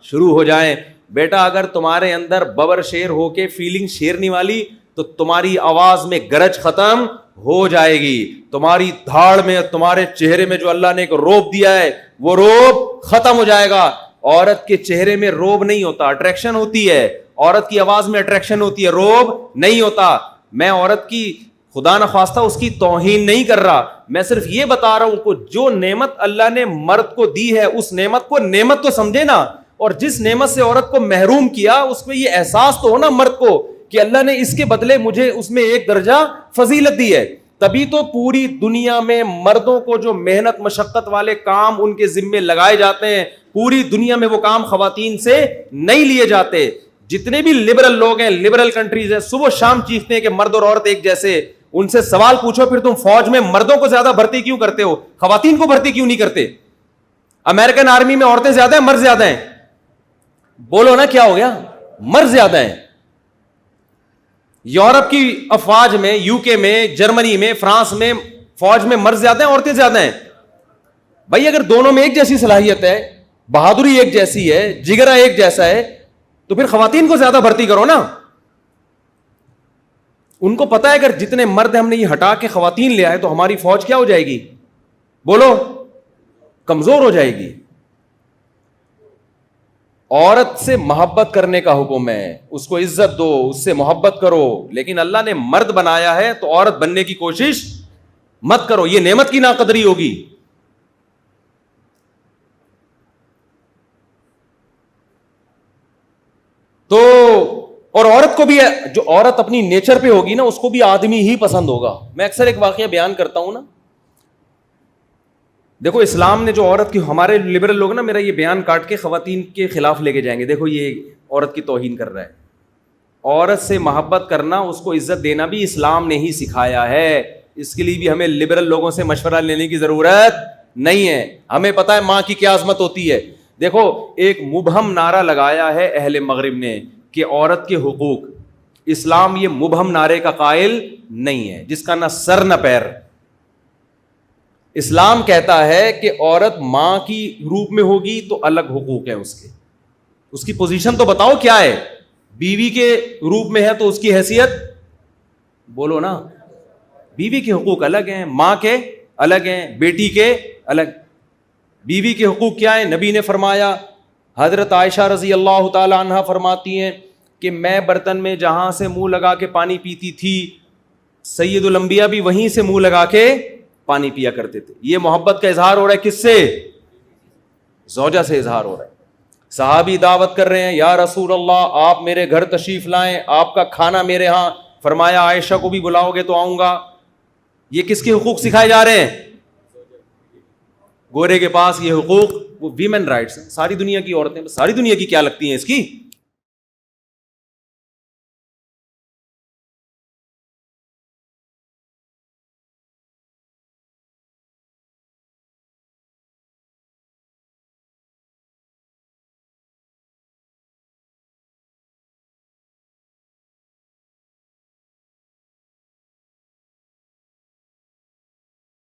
S2: شروع ہو جائیں. بیٹا اگر تمہارے اندر ببر شیر ہو کے فیلنگ شیرنی والی, تو تمہاری آواز میں گرج ختم ہو جائے گی, تمہاری دھاڑ میں, تمہارے چہرے میں جو اللہ نے ایک روب دیا ہے وہ روب ختم ہو جائے گا. عورت کے چہرے میں روب نہیں ہوتا, اٹریکشن ہوتی ہے. عورت کی آواز میں اٹریکشن ہوتی ہے, روب نہیں ہوتا. میں عورت کی خدا نخواستہ اس کی توہین نہیں کر رہا, میں صرف یہ بتا رہا ہوں کہ جو نعمت اللہ نے مرد کو دی ہے اس نعمت کو نعمت تو سمجھے نا, اور جس نعمت سے عورت کو محروم کیا اس میں یہ احساس تو ہونا مرد کو کہ اللہ نے اس کے بدلے مجھے اس میں ایک درجہ فضیلت دی ہے. تبھی تو پوری دنیا میں مردوں کو جو محنت مشقت والے کام ان کے ذمے لگائے جاتے ہیں، پوری دنیا میں وہ کام خواتین سے نہیں لیے جاتے. جتنے بھی لبرل لوگ ہیں، لبرل کنٹریز ہیں، صبح شام چیختے ہیں کہ مرد اور عورت ایک جیسے. ان سے سوال پوچھو پھر تم فوج میں مردوں کو زیادہ بھرتی کیوں کرتے ہو، خواتین کو بھرتی کیوں نہیں کرتے؟ امریکن آرمی میں عورتیں زیادہ ہیں، مرد زیادہ ہیں؟ بولو نا کیا ہو گیا؟ مرد زیادہ ہیں. یورپ کی افواج میں، یو کے میں، جرمنی میں، فرانس میں فوج میں مرد زیادہ ہیں، عورتیں زیادہ ہیں؟ بھائی اگر دونوں میں ایک جیسی صلاحیت ہے، بہادری ایک جیسی ہے، جگرا ایک جیسا ہے، تو پھر خواتین کو زیادہ بھرتی کرو نا. ان کو پتا ہے اگر جتنے مرد ہم نے یہ ہٹا کے خواتین لے آئے تو ہماری فوج کیا ہو جائے گی؟ بولو، کمزور ہو جائے گی. عورت سے محبت کرنے کا حکم ہے، اس کو عزت دو، اس سے محبت کرو. لیکن اللہ نے مرد بنایا ہے تو عورت بننے کی کوشش مت کرو، یہ نعمت کی ناقدری ہوگی. تو اور عورت کو بھی، جو عورت اپنی نیچر پہ ہوگی نا، اس کو بھی آدمی ہی پسند ہوگا. میں اکثر ایک واقعہ بیان کرتا ہوں نا. دیکھو اسلام نے جو عورت کی، ہمارے لبرل لوگ نا میرا یہ بیان کاٹ کے خواتین کے خلاف لے کے جائیں گے، دیکھو یہ عورت کی توہین کر رہا ہے. عورت سے محبت کرنا، اس کو عزت دینا بھی اسلام نے ہی سکھایا ہے. اس کے لیے بھی ہمیں لبرل لوگوں سے مشورہ لینے کی ضرورت نہیں ہے. ہمیں پتہ ہے ماں کی کیا عظمت ہوتی ہے. دیکھو ایک مبہم نعرہ لگایا ہے اہل مغرب نے کہ عورت کے حقوق. اسلام یہ مبہم نعرے کا قائل نہیں ہے جس کا نہ سر نہ پیر. اسلام کہتا ہے کہ عورت ماں کی روپ میں ہوگی تو الگ حقوق ہیں اس کے. اس کی پوزیشن تو بتاؤ کیا ہے. بیوی کے روپ میں ہے تو اس کی حیثیت، بولو نا، بیوی کے حقوق الگ ہیں، ماں کے الگ ہیں، بیٹی کے الگ. بیوی کے حقوق کیا ہیں؟ نبی نے فرمایا، حضرت عائشہ رضی اللہ تعالی عنہا فرماتی ہیں کہ میں برتن میں جہاں سے منہ لگا کے پانی پیتی تھی، سید الانبیاء بھی وہیں سے منہ لگا کے پانی پیا کرتے تھے. یہ محبت کا اظہار ہو رہا ہے کس سے؟ زوجہ سے اظہار ہو رہا ہے. صحابی دعوت کر رہے ہیں، یا رسول اللہ آپ میرے گھر تشریف لائیں، آپ کا کھانا میرے ہاں. فرمایا عائشہ کو بھی بلاؤ گے تو آؤں گا. یہ کس کے حقوق سکھائے جا رہے ہیں؟ گورے کے پاس یہ حقوق، وہ ویمن رائٹس ہیں. ساری دنیا کی عورتیں، ساری دنیا کی کیا لگتی ہیں اس کی؟